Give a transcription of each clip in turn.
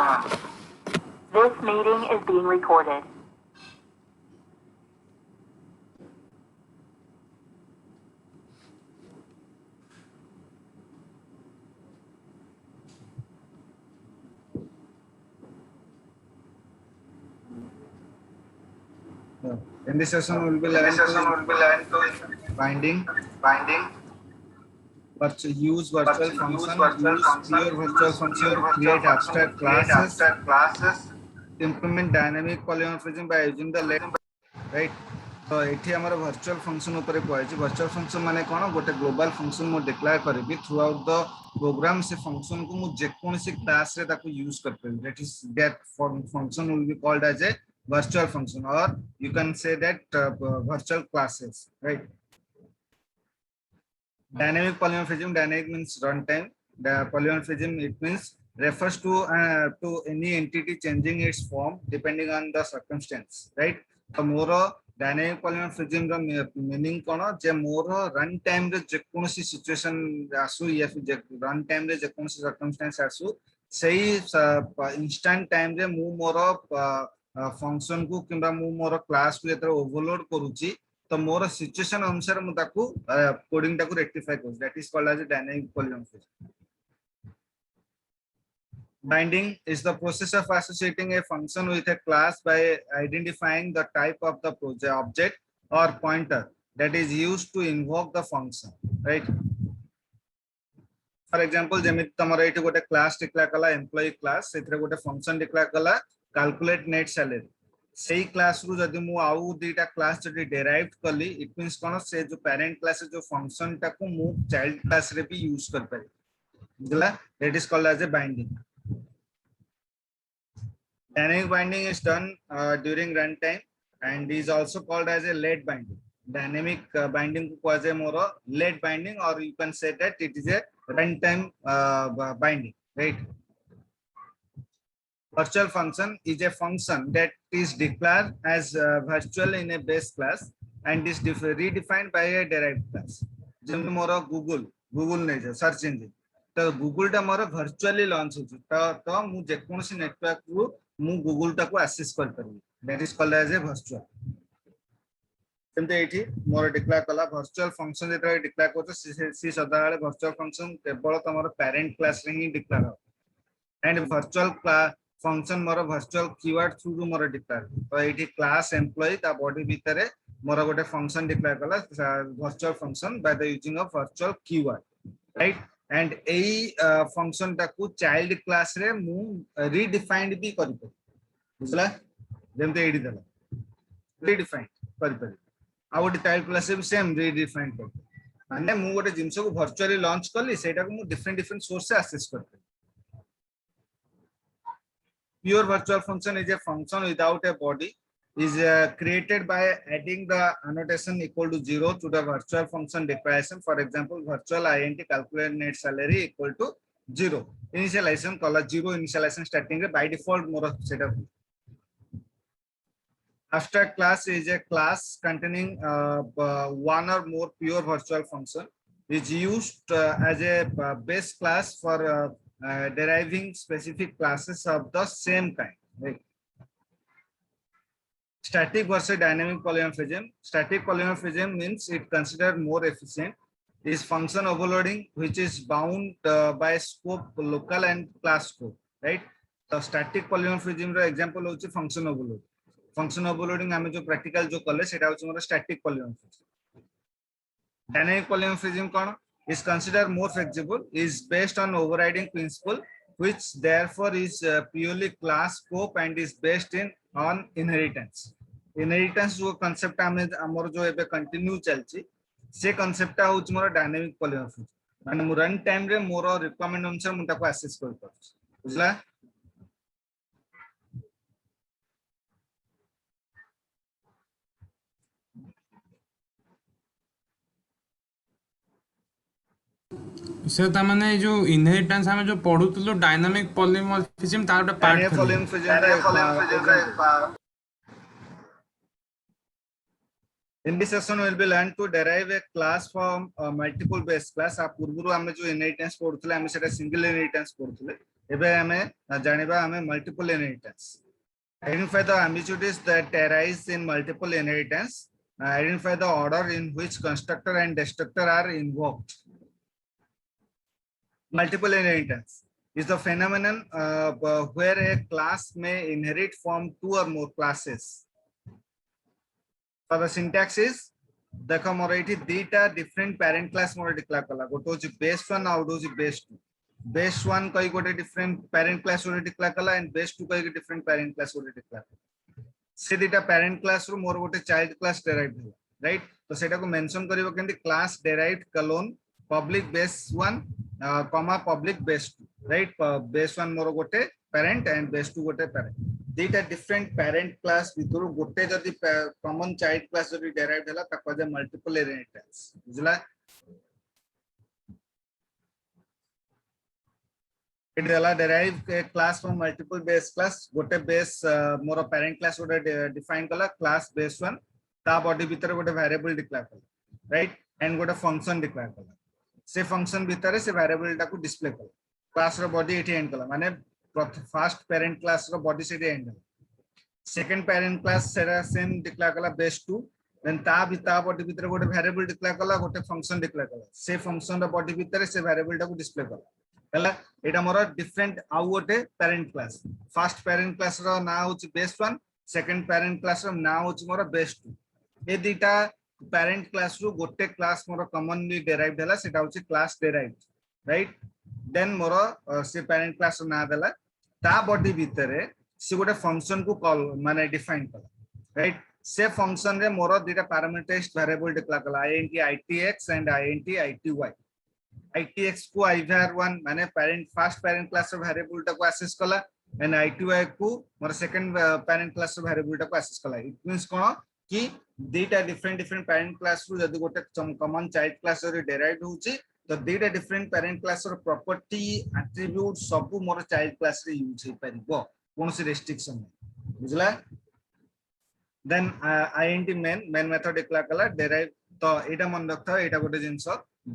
This meeting is being recorded. In this session, we will be learning to binding, use virtual function, use pure virtual function to create abstract classes, implement dynamic polymorphism by using the left, right? तो ये हमारा virtual function ऊपर कहै virtual function माने कौन गोटे global function मु declare करी throughout the program से function को मु जेकोनसी class रे ताको use कर पे that is that function will be called as a virtual function, or you can say that virtual classes, right? Dynamic polymorphism, dynamic means runtime. The polymorphism, it means refers to any entity changing its form depending on the circumstance, right? So more dynamic polymorphism the meaning kono je more runtime re jekonosi situation asu ya runtime re jekonosi circumstance asu sei instant time re mu more function को किंबा मु मोर class को जेतर overload करूची तो मोर situation अनुसार मु ताकू coding ताकू रेक्टिफाई करू that is called as dynamic polymorphism. Binding is the process of associating a function with a class by identifying the type of the object or pointer that is used to invoke the function, right? For example, जेमिति तमरा एठी गोटे class declare कला employee class सेथरे गोटे function declare कला calculate net salary सेही class रु जदि मु आउ दुईटा क्लास जदि डेराइव्ड कली इट मींस कोन से जो पेरेंट क्लास जो फंक्शन टाको मु चाइल्ड क्लास रे भी यूज कर पारे बुझला that is called as a binding. Dynamic binding is done during runtime and is also called as a late binding. Dynamic binding को as a more late binding, or you can say that it is a runtime binding, right? Virtual function is a function that is declared as virtual in a base class and is redefined by a derived class. जब मोर Google नहीं search engine तो Google टा मोर virtually launch होची तो मु जेकोनसी network रु मु Google टा को एक्सेस कर परबी that is called as a virtual. सेमते एठी मोर डिक्लेयर कला वर्चुअल फंक्शन जेता डिक्लेयर करतो सी सदाळे वर्चुअल फंक्शन केवल तमर पेरेंट क्लास रे ही डिक्लेयर हो and virtual function more virtual keyword through रु मोर डिक्लेयर तो एठी क्लास एम्प्लॉय ता बॉडी भीतर मोर गोटे फंक्शन डिक्लेयर कला virtual function by the using of virtual keyword, right? And a function टाकू चाइल्ड क्लास रे मु रीडिफाइंड भी करि पर बुझला जेमते एडी दला रीडिफाइंड करि पर आ गोटे चाइल्ड क्लास रे सेम रीडिफाइंड कर माने मु गोटे जिंस को वर्चुअली लॉन्च करली सेटा को मु डिफरेंट सोर्स से एक्सेस करते. Pure virtual function is a function without a body is created by adding the annotation equal to 0 to the virtual function declaration. For example, virtual int calculate net salary equal to 0. Initialization color 0 initialization starting by default more setup. Abstract class is a class containing one or more pure virtual function is used as a base class for deriving specific classes of the same kind, right? Static versus dynamic polymorphism. Static polymorphism means it considered more efficient is function overloading which is bound by scope local and class scope, right? So static polymorphism ro example होची function overloading. Function overloading हमें जो practical जो कले सेटा होची मोर static polymorphism. Dynamic polymorphism कौन is considered more flexible is based on overriding principle which therefore is purely class scope and is based on inheritance. Inheritance जो concept हमें हमर जो एबे कंटिन्यू चलची से concept होची मोर dynamic polymorphism माने मु रन टाइम रे मोर रिक्वायरमेंट अनुसार मु ताको एक्सेस कर पाछ बुझला. सर ता माने जो इनहेरिटेंस हमें जो पढुतलो डायनामिक पॉलीमॉर्फिज्म तार part polymorphism. In this session we will be learn to derive a class from multiple base class. आप पूर्वरु हमें जो इनहेरिटेंस पढुतले हमें सेटा सिंगल इनहेरिटेंस पढुतले एबे हमें जानिबा हमें multiple inheritance identify the ambiguities that arise in multiple inheritance identify the order in which constructor and destructor are invoked multiple inheritance is the phenomenon where a class may inherit from two or more classes for the syntax is देखो मोर एठी दीटा different parent class मोर declare कला गोटे होची base 1 आउट होची बेस 2 बेस 1 कई गोटे डिफरेंट पेरेंट क्लास गोटे डिक्लेयर कला एंड बेस 2 कई डिफरेंट पेरेंट क्लास गोटे डिक्लेयर से दीटा पेरेंट क्लास रो मोर गोटे चाइल्ड क्लास डेराइव होला राइट तो सेटा को मेंशन करिवो केंदी class derived colon public base 1 comma public base 2 right base 1 मोर गोटे पेरेंट एंड बेस 2 गोटे पेरेंट दीटा डिफरेंट पेरेंट क्लास भितर गोटे जदी कॉमन चाइल्ड क्लास जदी डेराइव्ड होला ताको जे मल्टीपल इनहेरिटेंस बुझला इट देला derive A class from multiple base class गोटे बेस मोर पेरेंट क्लास गोटे डिफाइन कला क्लास बेस 1 ता बॉडी भितर गोटे वेरिएबल डिक्लेयर कला राइट एंड गोटे फंक्शन डिक्लेयर कला से फंक्शन भितर से वेरिएबल टा को डिस्प्ले कला क्लास रो बॉडी एठी एंड कला माने फर्स्ट पेरेंट क्लास रो बॉडी से एंड सेकंड पेरेंट क्लास सेरा सेम डिक्लेयर कला बेस 2 देन ता बॉडी भीतर गोटे वेरिएबल डिक्लेयर कला गोटे फंक्शन डिक्लेयर कला से फंक्शन रो बॉडी भीतर से वेरिएबल टा को डिस्प्ले कला हला एटा मोर डिफरेंट आउ गोटे parent class first parent class रो ना होची बेस 1 सेकंड पेरेंट क्लास रो ना होची मोर बेस 2 ए दीटा पेरेंट क्लास रो गोटे क्लास मोर कॉमनली डेराइव्ड हला सेटा होची क्लास डेराइव्ड राइट देन मोर से पेरेंट क्लास रो ना देला ता बॉडी भीतर से गोटे फंक्शन को कॉल माने डिफाइन कला राइट से फंक्शन रे मोर दीटा पैरामीटराइज्ड वेरिएबल डिक्लेयर कला int itx and int ity itx को ivar1 माने पेरेंट फर्स्ट पेरेंट क्लास रो वेरिएबल टा को एक्सेस कला एंड ity को मोर सेकंड पेरेंट क्लास रो वेरिएबल टा को एक्सेस कला इट मींस कोन कि दीटा डिफरेंट पेरेंट क्लास रो जदी गोटे कॉमन चाइल्ड क्लास रो डेराइव्ड होची तो दीटा डिफरेंट पेरेंट क्लास रो प्रॉपर्टी एट्रिब्यूट सब मोर चाइल्ड क्लास रे यूज हे परिबो कोनसी रेस्ट्रिक्शन नै बुझला then int main method declare कला डेराइव तो एटा मन रखता एटा गोटे जिंस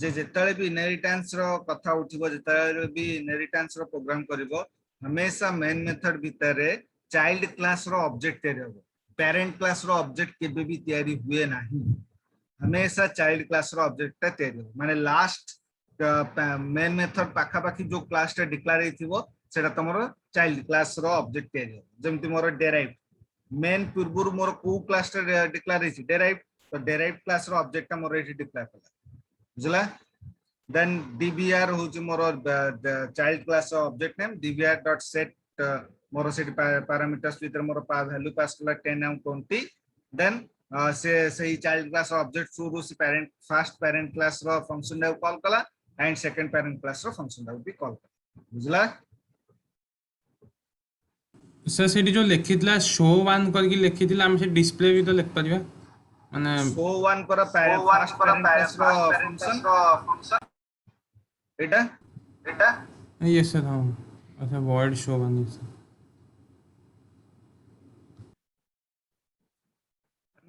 जे जेतले भी इनहेरिटेंस रो कथा उठिबो जेतले भी इनहेरिटेंस रो प्रोग्राम करिवो हमेशा मेन मेथड भीतर चाइल्ड क्लास रो ऑब्जेक्ट तैयारी हो पेरेंट क्लास रो ऑब्जेक्ट केबे भी तैयारी हुए नाही हमेशा चाइल्ड क्लास रो ऑब्जेक्ट ता तैयारी हो माने लास्ट मेन मेथड पाखा पाखी जो क्लास ता डिक्लेयर हेथिबो सेटा तमरो चाइल्ड क्लास रो ऑब्जेक्ट तैयारी हो जेमति मोर डेराइव मेन पूर्वरु मोर को क्लास ता डिक्लेयर हेछि डेराइव तो डेराइव क्लास रो ऑब्जेक्ट ता मोर एठी डिक्लेयर कला बुझला देन dbr होछि मोर चाइल्ड क्लास रो ऑब्जेक्ट नेम dbr.set मोर सेट पैरामीटर्स भीतर मोर वैल्यू पास कला 10 एंड 20 देन से चाइल्ड क्लास ऑब्जेक्ट शुरू से पेरेंट फर्स्ट पेरेंट क्लास रो फंक्शन रे कॉल कला एंड सेकंड पेरेंट क्लास रो फंक्शन रे भी कॉल कला बुझला सर सेठी जो लिखितला शो 1 करके लिखितला हम से डिस्प्ले भी तो लिख परिबा माने शो 1 पर फर्स्ट पेरेंट क्लास रो फंक्शन एटा यस सर हां अच्छा void show 1 is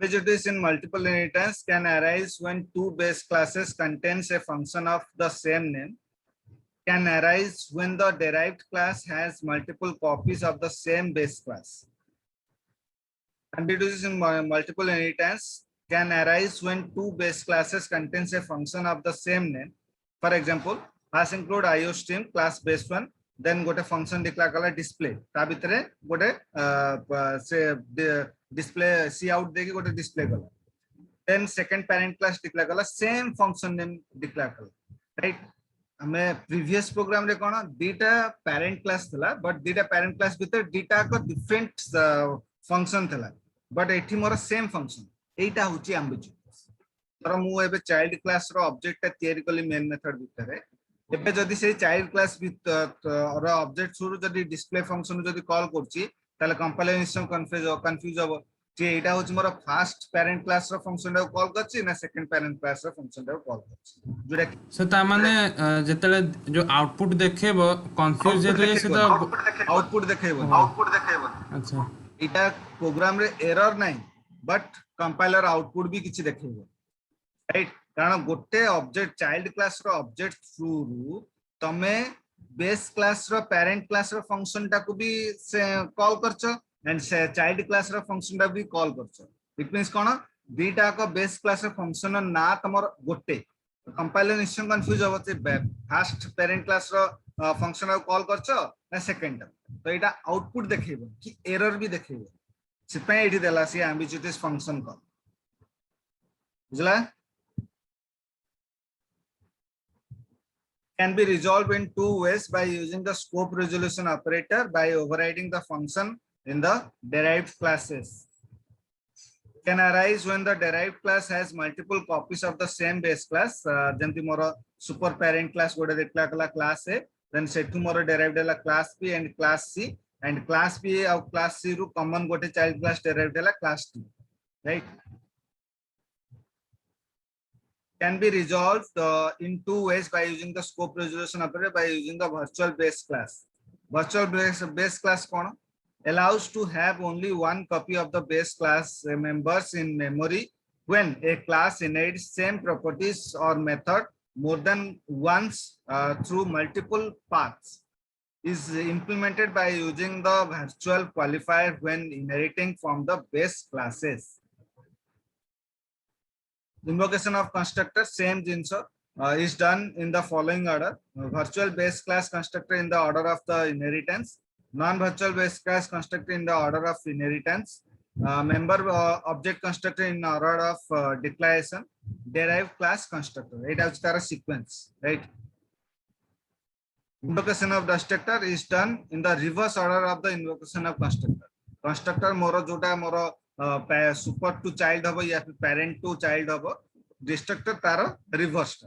ambiguities in multiple inheritance can arise when two base classes contains a function of the same name can arise when the derived class has multiple copies of the same base class ambiguities in multiple inheritance can arise when two base classes contains a function of the same name for example has include iostream class base 1 then गोटे function declare कला display ता भितरे गोटे से display सी out देके गोटे display कला then second parent class declare कला सेम फंक्शन नेम डिक्लेयर कला राइट हमें प्रीवियस प्रोग्राम रे कोन दीटा पेरेंट क्लास थला बट दीटा पेरेंट क्लास भीतर दीटा को डिफरेंट फंक्शन थला बट एठी मोर सेम फंक्शन एटा होची एम्बिग्यूटी तर मु एबे चाइल्ड क्लास रो ऑब्जेक्ट ता तयारी कली मेन मेथड भीतर एबे जदी से चाइल्ड क्लास और ऑब्जेक्ट शुरू जदी डिस्प्ले फंक्शन जदी कॉल करछि ताले कंपाइलर निश्चय कंफ्यूज हो जे एटा होछि मोर फर्स्ट पेरेंट क्लास रो फंक्शन रे कॉल करछि ना सेकंड पेरेंट क्लास रो फंक्शन रे कॉल करछि जोडा सर ता माने जेतले जो आउटपुट देखेबो कंफ्यूज जे से तो आउटपुट देखेबो अच्छा एटा प्रोग्राम रे एरर नाही बट कंपाइलर आउटपुट भी किछि देखेबो राइट कारण गोटे ऑब्जेक्ट चाइल्ड क्लास रो ऑब्जेक्ट थ्रू तमे बेस क्लास रो पेरेंट क्लास रो फंक्शन टा को भी से कॉल करछो एंड से चाइल्ड क्लास रो फंक्शन टा भी कॉल करछो इट मींस कोन दीटा को बेस क्लास रो फंक्शन ना तमर गोटे कंपाइलर निश्चय कंफ्यूज हो जे फर्स्ट पेरेंट क्लास रो फंक्शन को कॉल करछो ना सेकंड तो एटा आउटपुट देखेबो कि एरर भी देखेबो सिपे एठी देला सी एम्बिग्यूटिस फंक्शन को बुझला can be resolved in two ways by using the scope resolution operator by overriding the function in the derived classes. Can arise when the derived class has multiple copies of the same base class. Jemti moro super parent class gote dekla kala class A, then setu moro derived la class B and class C, and class B or class C ru common gote child class derived la class T, right? Can be resolved in two ways by using the scope resolution operator by using the virtual base class. Virtual base class kono allows to have only one copy of the base class members in memory when a class inherits same properties or method more than once through multiple paths is implemented by using the virtual qualifier when inheriting from the base classes. Invocation of constructor same jinso is done in the following order. Virtual base class constructor in the order of the inheritance, non-virtual base class constructor in the order of inheritance, member object constructor in order of declaration, derived class constructor. It has a sequence, right? Invocation of destructor is done in the reverse order of the invocation of constructor. Constructor moro jota moro super to child hobo या parent to child hobo, destructor taro reverse.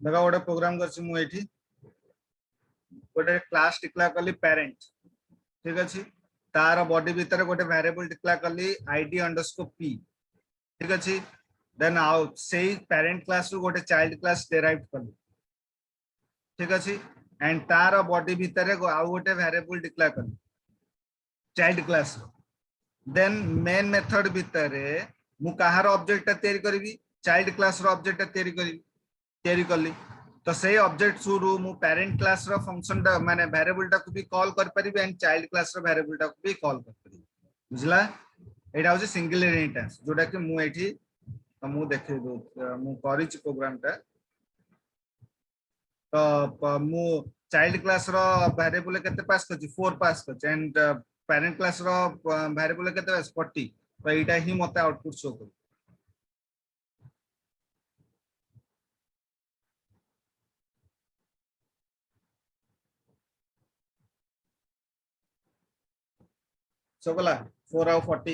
देखा गोटे programme करछि मु एठी गोटे class declare करली parent ठीक अछि तार बॉडी भीतर गोटे वेरिएबल डिक्लेयर करली आईडी अंडरस्कोर पी ठीक अछि देन आउट सेही पेरेंट क्लास रु गोटे चाइल्ड क्लास डेराइव करली ठीक अछि एंड तार बॉडी भीतर आउ गोटे वेरिएबल डिक्लेयर करली child class then main method भीतर मु कहार ऑब्जेक्ट तयारी करबी चाइल्ड क्लास रो ऑब्जेक्ट तयारी करबी तयारी करली तो से ऑब्जेक्ट थ्रू मु पेरेंट क्लास रो फंक्शन टा माने वेरिएबल टा को भी कॉल कर परिबे एंड चाइल्ड क्लास रो वेरिएबल टा को भी कॉल कर परिबे बुझला एटा हो सिंगल इनहेरिटेंस जोटा कि मु एठी तो मु देखे दो मु करिच प्रोग्राम टा तो मु चाइल्ड क्लास रो वेरिएबल केते पास करछि 4 पास करछि एंड पेरेंट क्लास रो वेरिएबल केते पास 40 तो एटा ही मते आउटपुट शो कर so bola 4 out 40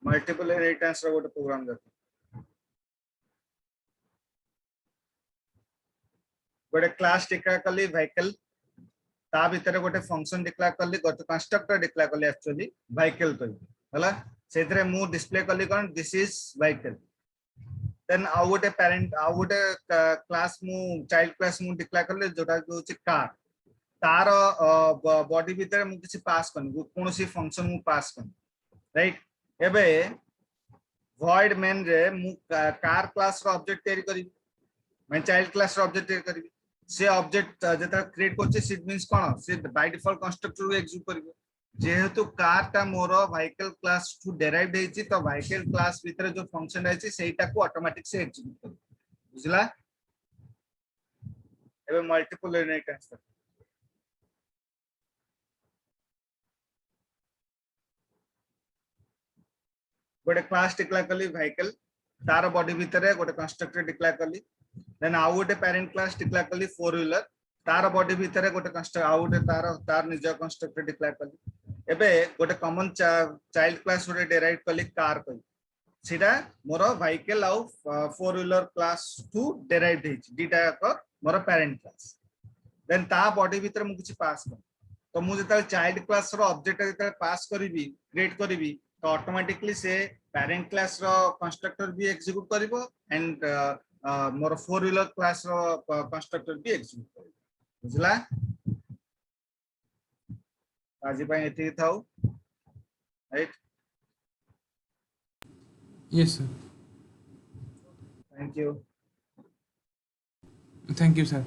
multiple inheritance रो गोटे प्रोग्राम देखो गोटे क्लास डिक्लेयर करली व्हीकल ता भीतर गोटे फंक्शन डिक्लेयर करली गोटे कंस्ट्रक्टर डिक्लेयर करली एक्चुअली व्हीकल तो हला सेतरे मु डिस्प्ले करली cone this is vehicle then आउ गोटे पेरेंट आउ गोटे क्लास मु चाइल्ड क्लास मु डिक्लेयर करली जोटा होची कार तार बॉडी भीतर मु किसी पास करनी कोनोसी फंक्शन मु पास करनी राइट एबे void main रे मु कार क्लास रो ऑब्जेक्ट तयारी करिवि मैं चाइल्ड क्लास रो ऑब्जेक्ट तयारी करिवि से ऑब्जेक्ट जेता क्रिएट करछि इट मींस कोन से बाय डिफॉल्ट कंस्ट्रक्टर एग्जीक्यूट करिवो जेहेतु कार ता मोरो व्हीकल क्लास टू डेराइव्ड हेछि तो व्हीकल क्लास भीतर जो फंक्शन रहछि सेटा को ऑटोमेटिक से एग्जीक्यूट कर बुझला एबे मल्टीपल इनहेरिटेंस गोटे क्लास डिक्लेयर करली व्हीकल तार बॉडी भीतर गोटे कंस्ट्रक्टर डिक्लेयर करली देन आउ गोटे पेरेंट क्लास डिक्लेयर करली फोर व्हीलर तार बॉडी भीतर गोटे कंस्ट्रक्टर आउ गोटे तार निज कंस्ट्रक्टर डिक्लेयर करली एबे गोटे कॉमन चाइल्ड क्लास गोटे डेराइव करली कार कहि सीधा मोर व्हीकल आउ फोर व्हीलर क्लास टू डेराइव हेछि डीटा को मोर पेरेंट क्लास देन ता बॉडी भीतर मु किछि पास कर तो मुझे जब चाइल्ड क्लास रो ऑब्जेक्ट जब पास करी क्रिएट करी तो ऑटोमेटिकली से पेरेंट क्लास रो कंस्ट्रक्टर भी एग्जीक्यूट करिवो एंड मोर फोर व्हीलर क्लास रो कंस्ट्रक्टर भी एग्जीक्यूट करिवो बुझला आज ପାଇଁ ଏତିକି ଥାଉ right yes sir thank you thank you sir